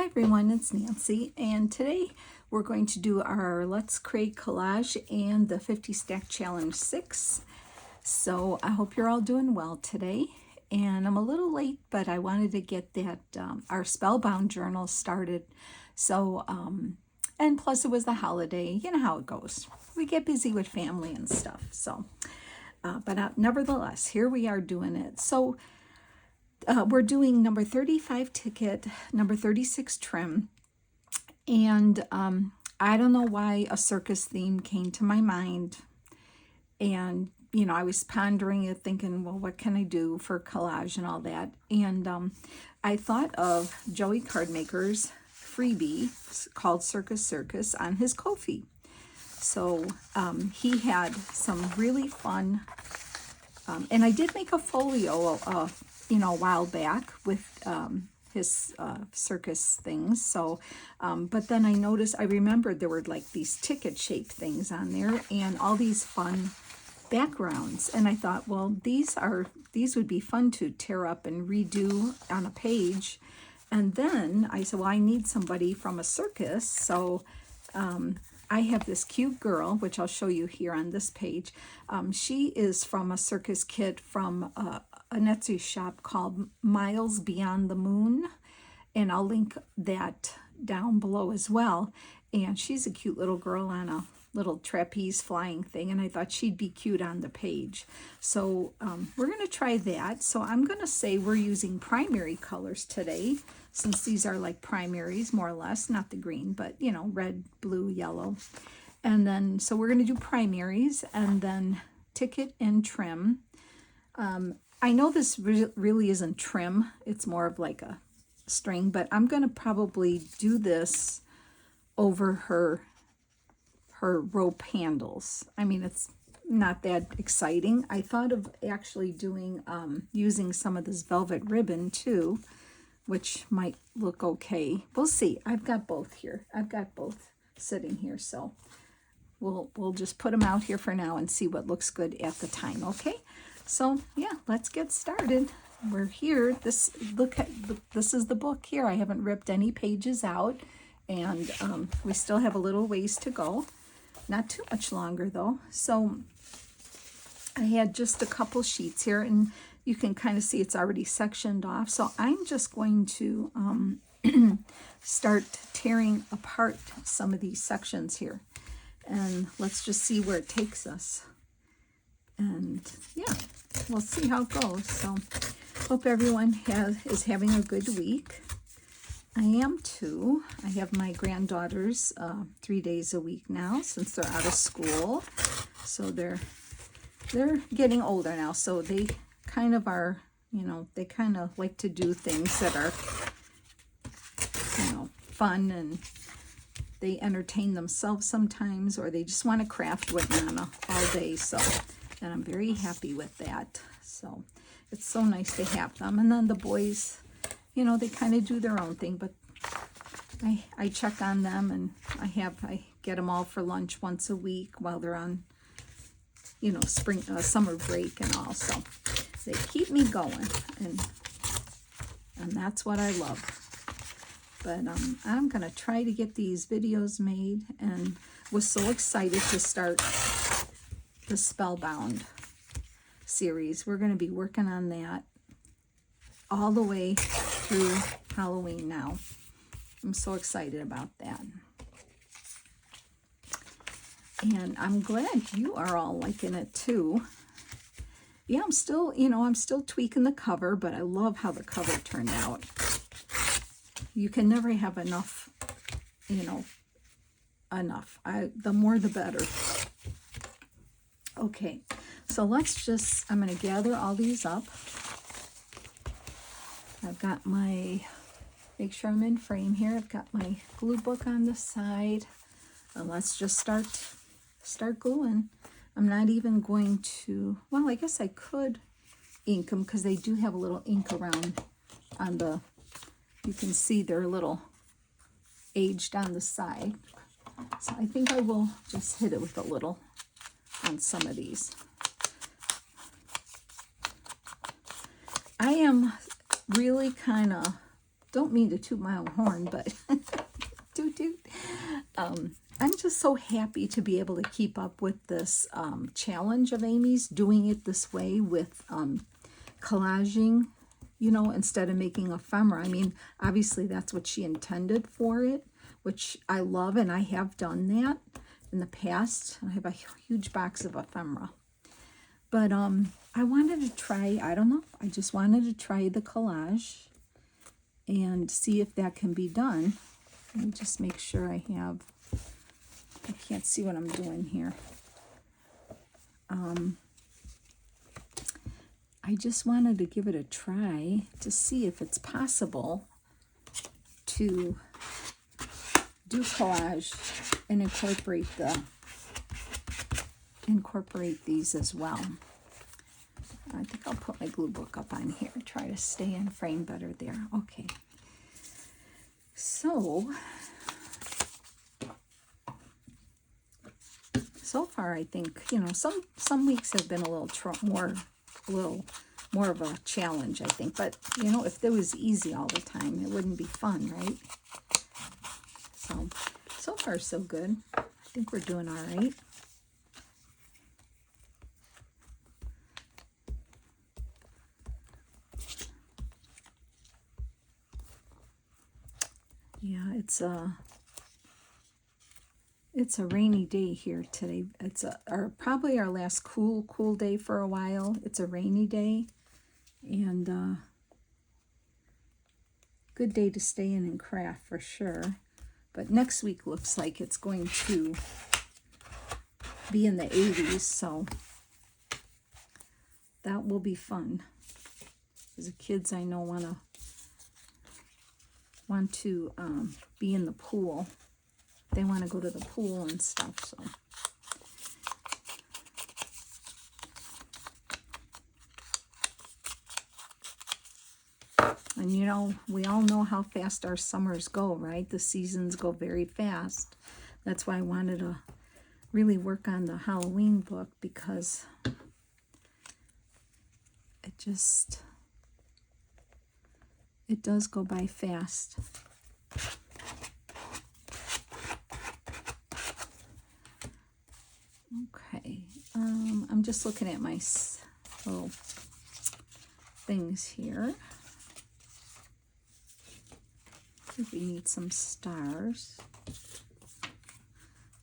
everyone, it's Nancy, and today we're going to do our Let's Create Collage and the 50 Stack Challenge 6. So I hope you're all doing well today, and I'm a little late, but I wanted to get that our Spellbound journal started. So, and plus it was the holiday, you know how it goes. We get busy with family and stuff, so, but nevertheless, here we are doing it. So, we're doing number 35 ticket, number 36 trim, and I don't know why a circus theme came to my mind, and you know, I was pondering it, thinking, well, what can I do for collage and all that, and I thought of Joey Cardmaker's freebie called Circus Circus on his Ko-fi. So he had some really fun, and I did make a folio you know, a while back with his circus things. So, but then I remembered there were like these ticket-shaped things on there and all these fun backgrounds. And I thought, well, these would be fun to tear up and redo on a page. And then I said, well, I need somebody from a circus. So I have this cute girl, which I'll show you here on this page. She is from a circus kit from a Etsy shop called Miles Beyond the Moon, and I'll link that down below as well. And she's a cute little girl on a little trapeze flying thing, and I thought she'd be cute on the page. So we're going to try that. So I'm going to say we're using primary colors today, since these are like primaries, more or less, not the green, but you know, red, blue, yellow. And then, so we're going to do primaries, and then ticket and trim. I know this really isn't trim, it's more of like a string, but I'm going to probably do this over her rope handles. I mean, it's not that exciting. I thought of actually doing, using some of this velvet ribbon too, which might look okay. We'll see. I've got both here. I've got both sitting here, so we'll just put them out here for now and see what looks good at the time, okay? So yeah, let's get started. We're here. This is the book here. I haven't ripped any pages out, and we still have a little ways to go. Not too much longer though. So I had just a couple sheets here, and you can kind of see it's already sectioned off. So I'm just going to start tearing apart some of these sections here, and let's just see where it takes us. And yeah, we'll see how it goes. So hope everyone is having a good week. I am too. I have my granddaughters 3 days a week now since they're out of school. So they're getting older now. So they kind of are, you know, they kind of like to do things that are, you know, fun, and they entertain themselves sometimes, or they just want to craft with Nana all day. So, and I'm very happy with that. So it's so nice to have them. And then the boys, you know, they kind of do their own thing, but I check on them, and I get them all for lunch once a week while they're on, you know, summer break and all. So they keep me going, and that's what I love. But I'm gonna try to get these videos made, and was so excited to start the Spellbound series. We're going to be working on that all the way through Halloween now. I'm so excited about that. And I'm glad you are all liking it too. Yeah, I'm still, you know, I'm still tweaking the cover, but I love how the cover turned out. You can never have enough, you know, the more the better. Okay, so let's just, I'm going to gather all these up. I've got my, make sure I'm in frame here. I've got my glue book on the side. And let's just start gluing. I'm not even going to, well, I guess I could ink them because they do have a little ink around on the, you can see they're a little aged on the side. So I think I will just hit it with a little on some of these. I am really kind of don't mean to toot my own horn, but toot toot. I'm just so happy to be able to keep up with this challenge of Amy's, doing it this way with collaging, you know, instead of making ephemera. I mean, obviously that's what she intended for it, which I love, and I have done that in the past. I have a huge box of ephemera. But I wanted to try, I don't know, I just wanted to try the collage and see if that can be done. Let me just make sure I have, I can't see what I'm doing here. I just wanted to give it a try to see if it's possible to do collage and incorporate these as well. I think I'll put my glue book up on here, try to stay in frame better there. Okay. So far I think, you know, some weeks have been a little more of a challenge, I think. But, you know, if it was easy all the time, it wouldn't be fun, right? So far so good. I think we're doing all right. Yeah, it's a rainy day here today. It's probably our last cool day for a while. It's a rainy day, and good day to stay in and craft for sure. But next week looks like it's going to be in the 80s, so that will be fun. Because the kids I know want to be in the pool. They want to go to the pool and stuff, so. And you know, we all know how fast our summers go, right? The seasons go very fast. That's why I wanted to really work on the Halloween book, because it does go by fast. Okay, I'm just looking at my little things here. I think we need some stars.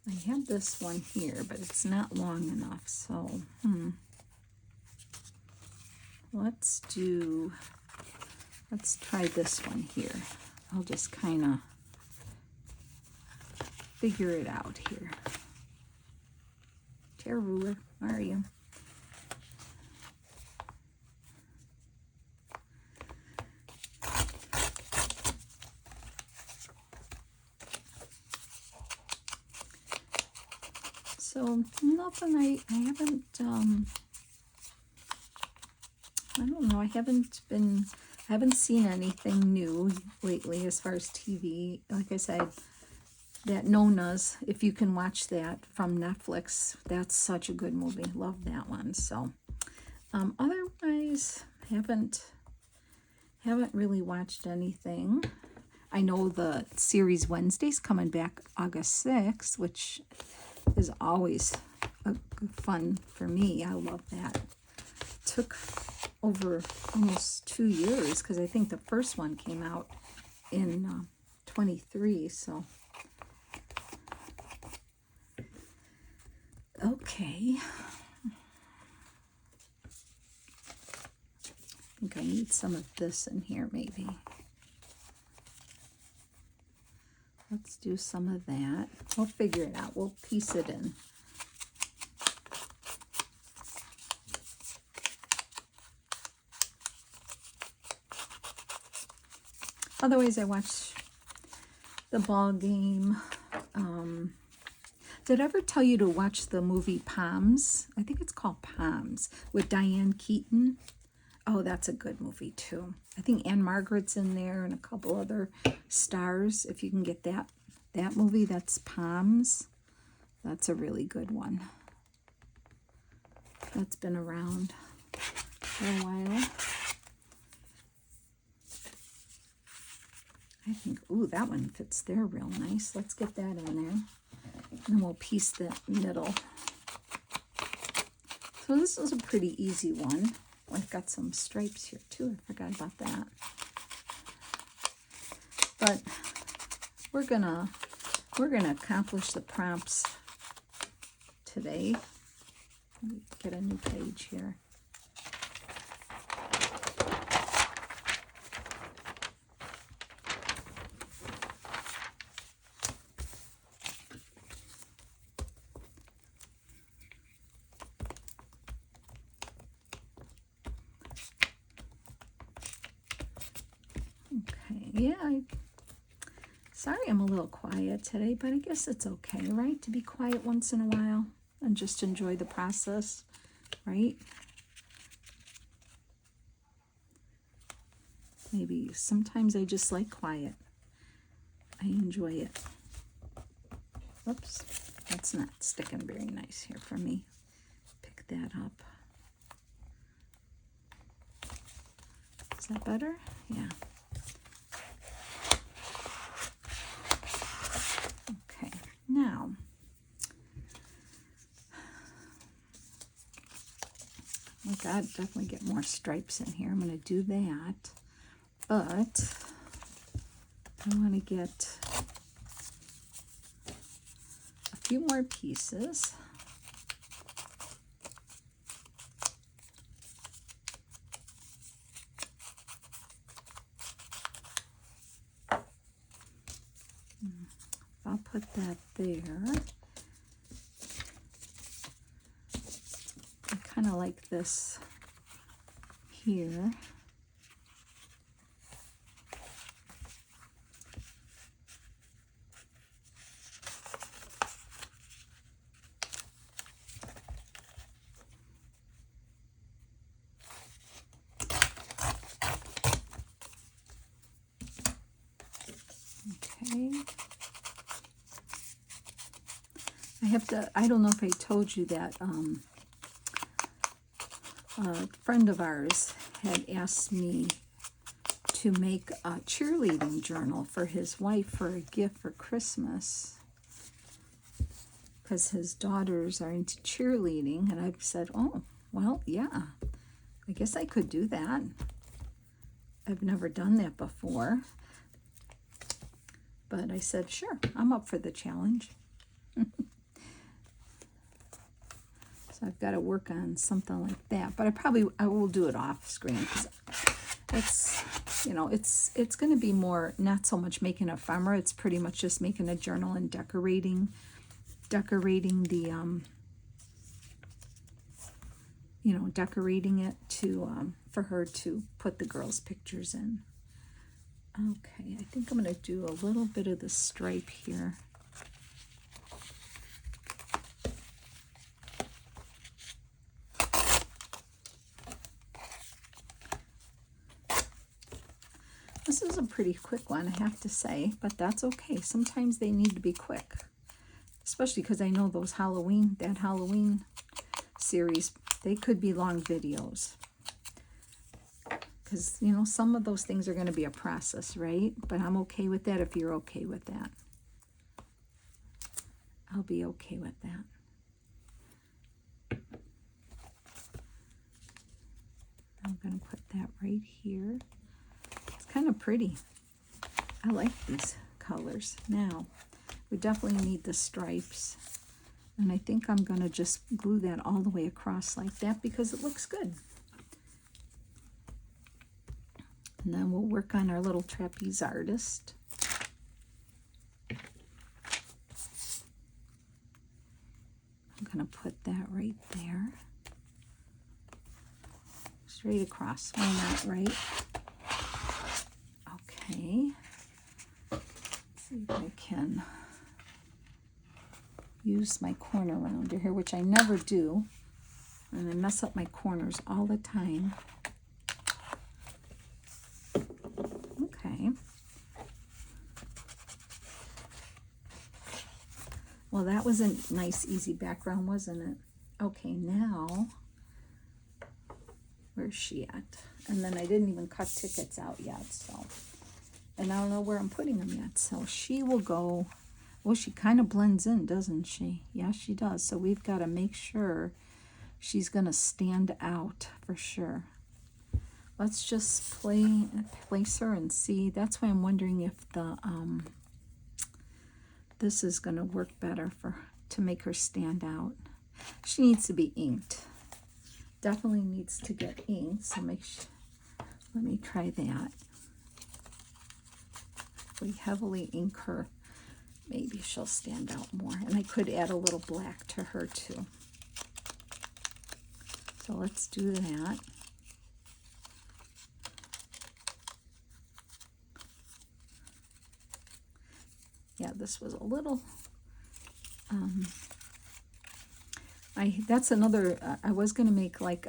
I have this one here, but it's not long enough, so let's try this one here. I'll just kind of figure it out here. Chair ruler, where are you? So nothing, I haven't, I don't know, I haven't seen anything new lately as far as TV. Like I said, that Nona's, if you can watch that from Netflix, that's such a good movie. Love that one. So otherwise, haven't really watched anything. I know the series Wednesday's coming back August 6th, which is always fun for me. I love that. Took over almost 2 years, because I think the first one came out in 23, so. Okay. I think I need some of this in here, maybe. Let's do some of that. We'll figure it out. We'll piece it in. Otherwise, I watch the ball game. Did I ever tell you to watch the movie Palms? I think it's called Palms with Diane Keaton. Oh, that's a good movie too. I think Anne Margaret's in there and a couple other stars. If you can get that movie, that's Palms. That's a really good one. That's been around for a while. I think, ooh, that one fits there real nice. Let's get that in there. And we'll piece the middle. So this is a pretty easy one. I've got some stripes here too. I forgot about that. But we're gonna accomplish the prompts today. Let me get a new page here. Okay, yeah, sorry I'm a little quiet today, but I guess it's okay, right? To be quiet once in a while and just enjoy the process, right? Maybe sometimes I just like quiet. I enjoy it. Whoops, that's not sticking very nice here for me. Pick that up. Is that better? Yeah. Okay, now I gotta definitely get more stripes in here. I'm gonna do that, but I want to get a few more pieces. I'll put that there. I kind of like this here. Okay. I don't know if I told you that a friend of ours had asked me to make a cheerleading journal for his wife for a gift for Christmas, because his daughters are into cheerleading, and I've said, oh, well, yeah, I guess I could do that. I've never done that before, but I said, sure, I'm up for the challenge. So I've got to work on something like that, but I will do it off screen, because it's, you know, it's going to be more, not so much making ephemera. It's pretty much just making a journal and decorating the, you know, decorating it to, for her to put the girls' pictures in. Okay, I think I'm going to do a little bit of the stripe here. This is a pretty quick one, I have to say, but that's okay. Sometimes they need to be quick, especially because I know that Halloween series, they could be long videos. Because, you know, some of those things are going to be a process, right? But I'm okay with that if you're okay with that. I'll be okay with that. I'm going to put that right here. Kind of pretty. I like these colors. Now we definitely need the stripes, and I think I'm going to just glue that all the way across like that because it looks good. And then we'll work on our little trapeze artist. I'm going to put that right there, straight across. Why not, right? Okay, let's see if I can use my corner rounder here, which I never do, and I mess up my corners all the time. Okay. Well, that was a nice, easy background, wasn't it? Okay, now, where's she at? And then I didn't even cut tickets out yet, so and I don't know where I'm putting them yet. So she will go, well, she kind of blends in, doesn't she? Yeah, she does. So we've got to make sure she's going to stand out for sure. Let's just place her and see. That's why I'm wondering if the this is going to work better to make her stand out. She needs to be inked. Definitely needs to get inked. So let me try that. If we heavily ink her, maybe she'll stand out more. And I could add a little black to her too. So let's do that. Yeah, this was a little, that's another, I was going to make like,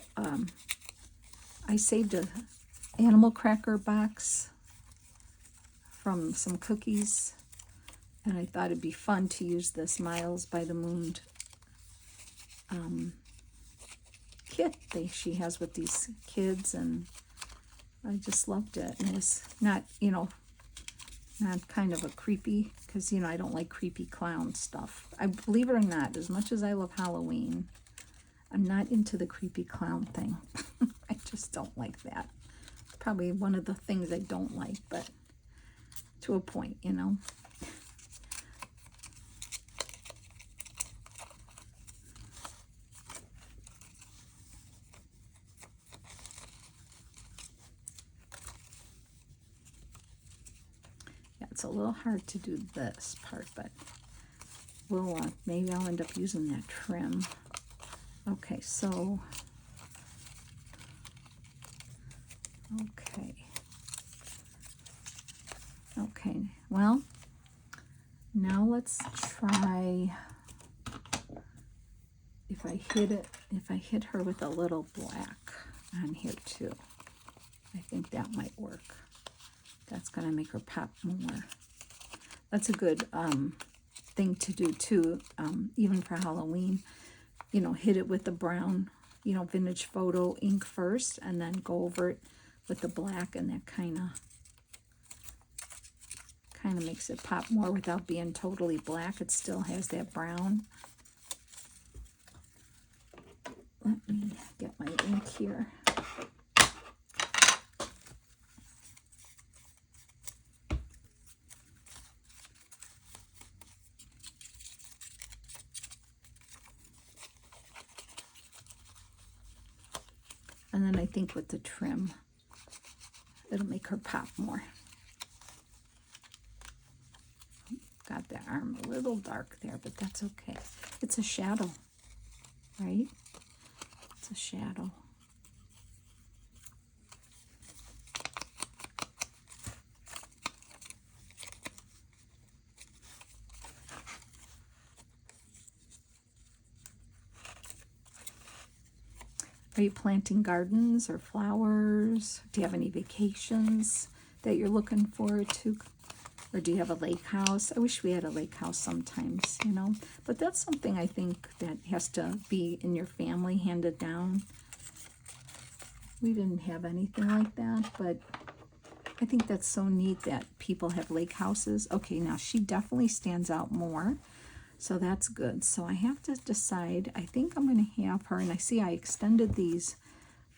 I saved a animal cracker box from some cookies, and I thought it'd be fun to use this Miles by the Moon kit she has with these kids, and I just loved it. And it was not, not kind of a creepy, because, I don't like creepy clown stuff. I believe it or not, as much as I love Halloween, I'm not into the creepy clown thing. I just don't like that. Probably one of the things I don't like, but to a point, It's a little hard to do this part, but we'll maybe I'll end up using that trim. Okay, so okay, well, now let's try if I hit her with a little black on here too. I think that might work. That's going to make her pop more. That's a good thing to do too, even for Halloween. Hit it with the brown, vintage photo ink first, and then go over it with the black, and that kind of makes it pop more without being totally black. It still has that brown. Let me get my ink here. And then I think with the trim, it'll make her pop more. Got the arm a little dark there, but that's okay. It's a shadow, right? It's a shadow. Are you planting gardens or flowers? Do you have any vacations that you're looking forward to? Or do you have a lake house? I wish we had a lake house sometimes, But that's something I think that has to be in your family, handed down. We didn't have anything like that, but I think that's so neat that people have lake houses. Okay, now she definitely stands out more. So that's good. So I have to decide. I think I'm going to have her, and I see I extended these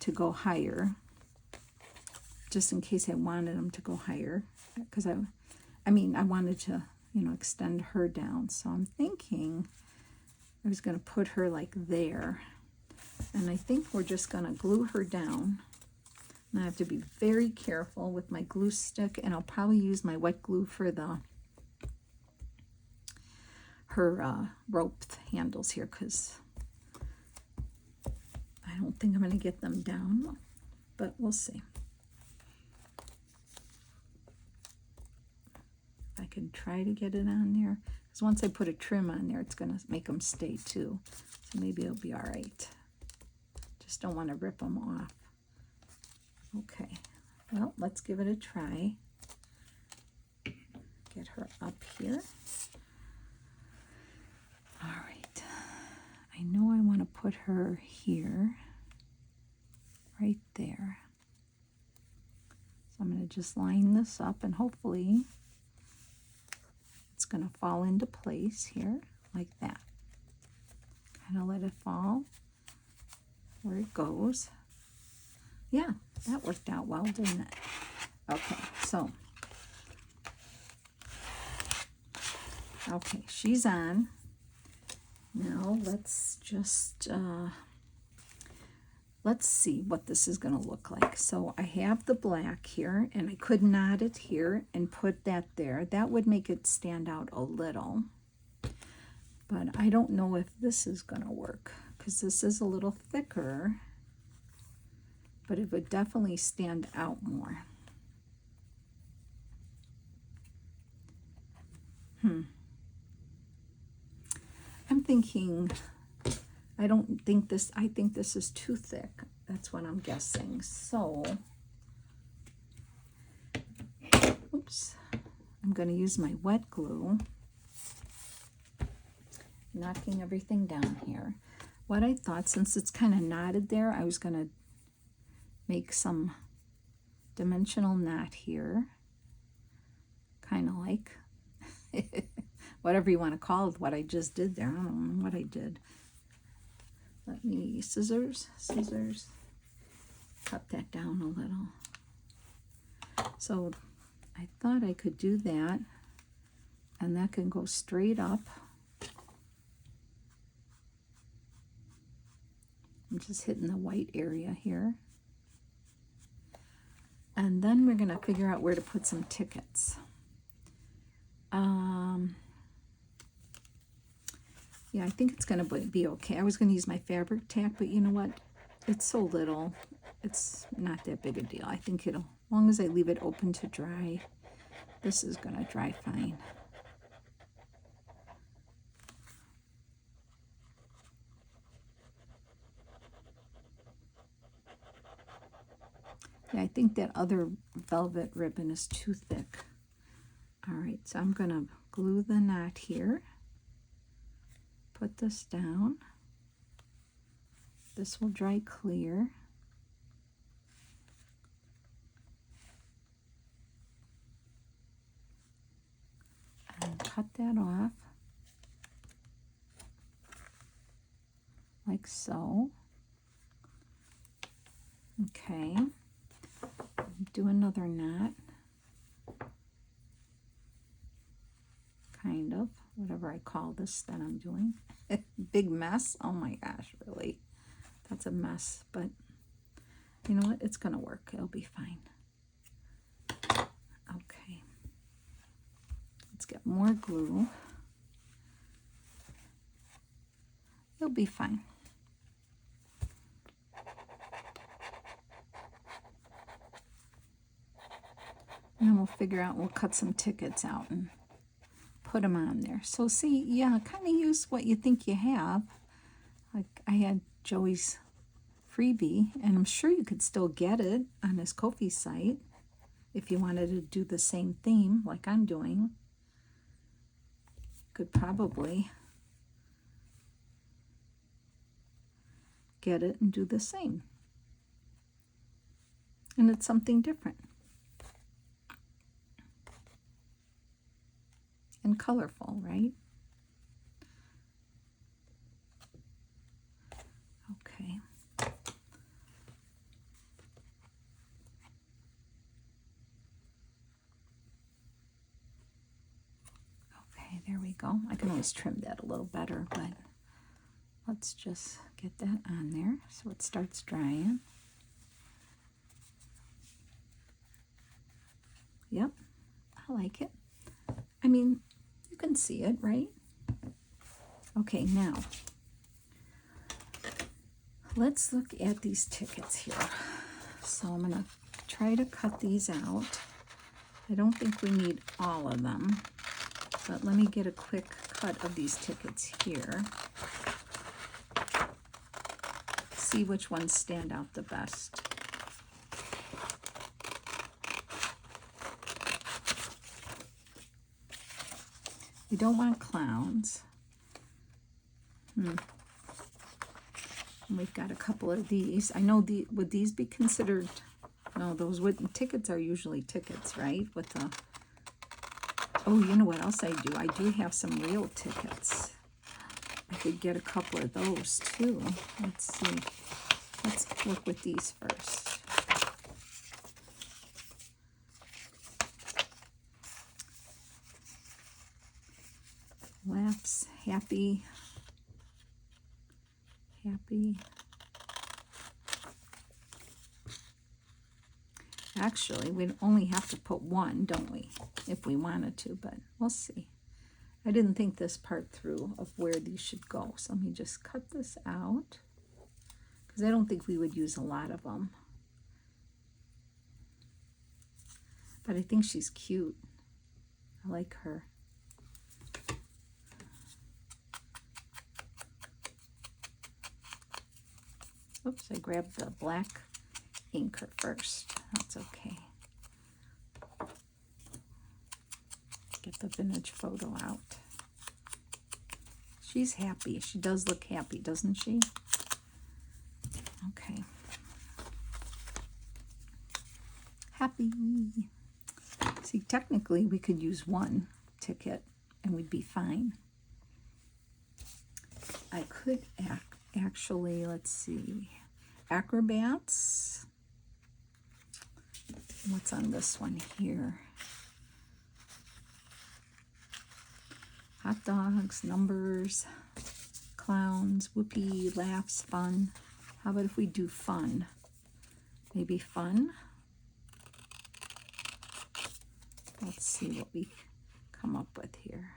to go higher, just in case I wanted them to go higher, because I wanted to, extend her down. So I'm thinking I was going to put her like there, and I think we're just going to glue her down. And I have to be very careful with my glue stick, and I'll probably use my wet glue for her rope handles here, because I don't think I'm going to get them down, but we'll see. I can try to get it on there, because once I put a trim on there, it's going to make them stay too, so maybe it'll be all right. Just don't want to rip them off. Okay, well, let's give it a try. Get her up here. All right, I know I want to put her here, right there. I'm going to just line this up, and hopefully it's going to fall into place here like that. Kind of let it fall where it goes. Yeah, that worked out well, didn't it? Okay, so, okay, she's on. Now let's just, let's see what this is going to look like. So I have the black here, and I could knot it here and put that there. That would make it stand out a little. But I don't know if this is going to work, because this is a little thicker. But it would definitely stand out more. I'm thinking, I think this is too thick. That's what I'm guessing. So, oops, I'm going to use my wet glue, knocking everything down here. What I thought, since it's kind of knotted there, I was going to make some dimensional knot here, kind of like whatever you want to call it, what I just did there. I don't know what I did. Let me, scissors, cut that down a little. So I thought I could do that, and that can go straight up. I'm just hitting the white area here. And then we're going to figure out where to put some tickets. Yeah, I think it's going to be okay. I was going to use my fabric tack, but you know what? It's so little. It's not that big a deal. I think it'll, as long as I leave it open to dry, this is going to dry fine. Yeah, I think that other velvet ribbon is too thick. All right, so I'm going to glue the knot here. Put this down. This will dry clear. And cut that off. Like so. Okay. Do another knot. Kind of. Whatever I call this that I'm doing. Big mess. Oh my gosh, really. That's a mess, but you know what? It's going to work. It'll be fine. Okay. Let's get more glue. It'll be fine. And we'll figure out, we'll cut some tickets out and put them on there. So see, yeah, kind of use what you think you have. Like I had Joey's freebie, and I'm sure you could still get it on his Ko-fi site if you wanted to do the same theme like I'm doing. Could probably get it and do the same. And it's something different. And colorful, right? Okay. Okay, there we go. I can always trim that a little better, but let's just get that on there so it starts drying. Yep, I like it. I mean, you can see it, right? Okay, now, let's look at these tickets here. So I'm going to try to cut these out. I don't think we need all of them, but let me get a quick cut of these tickets here. See which ones stand out the best. We don't want clowns. We've got a couple of these. I know would these be considered No, those wooden tickets are usually tickets, right? With the, oh, you know what else I do? I do have some real tickets. I could get a couple of those too. Let's see. Let's work with these first. Laughs, happy, happy. Actually, we only have to put one, don't we? If we wanted to, but we'll see. I didn't think this part through of where these should go. So let me just cut this out, because I don't think we would use a lot of them. But I think she's cute. I like her. Oops, I grabbed the black inker first. That's okay. Get the vintage photo out. She's happy. She does look happy, doesn't she? Okay. Happy. See, technically we could use one ticket and we'd be fine. I could actually, let's see, acrobats. What's on this one here? Hot dogs, numbers, clowns, whoopee, laughs, fun. How about if we do fun? Maybe fun? Let's see what we come up with here.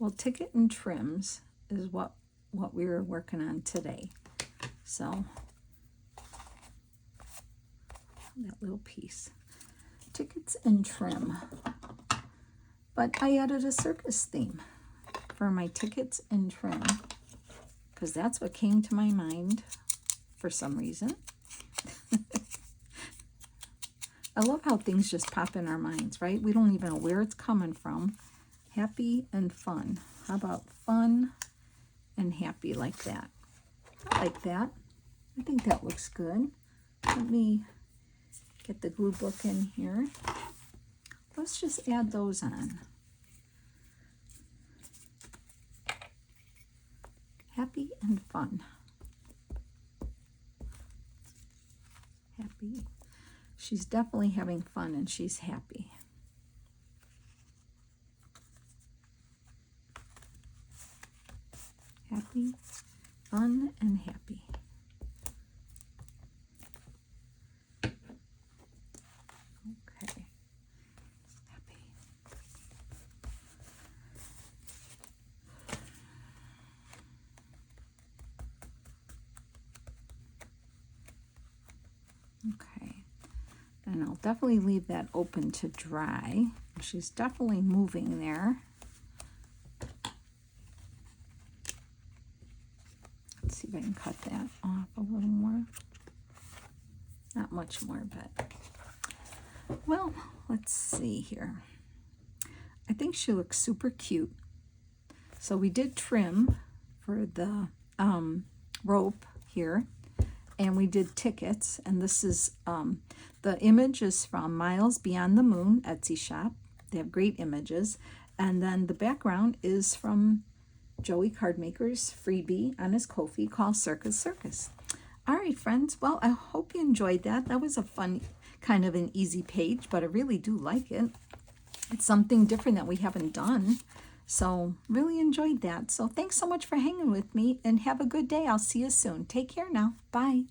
Well, ticket and trims is what we were working on today. So that little piece. Tickets and trim. But I added a circus theme for my tickets and trim, because that's what came to my mind for some reason. I love how things just pop in our minds, right? We don't even know where it's coming from. Happy and fun. How about fun and happy, like that? I like that. I think that looks good. Let me get the glue book in here. Let's just add those on. Happy and fun. Happy. She's definitely having fun and she's happy. Happy, fun, and happy. Okay. Happy. Okay. And I'll definitely leave that open to dry. She's definitely moving there. See if I can cut that off a little more. Not much more, but well, let's see here. I think she looks super cute. So we did trim for the rope here, and we did tickets, and this is the image is from Miles Beyond the Moon Etsy shop. They have great images, and then the background is from Joey Cardmaker's freebie on his Ko-fi called Circus Circus. All right, friends. Well, I hope you enjoyed that. That was a fun, kind of an easy page, but I really do like it. It's something different that we haven't done. So really enjoyed that. So thanks so much for hanging with me and have a good day. I'll see you soon. Take care now. Bye.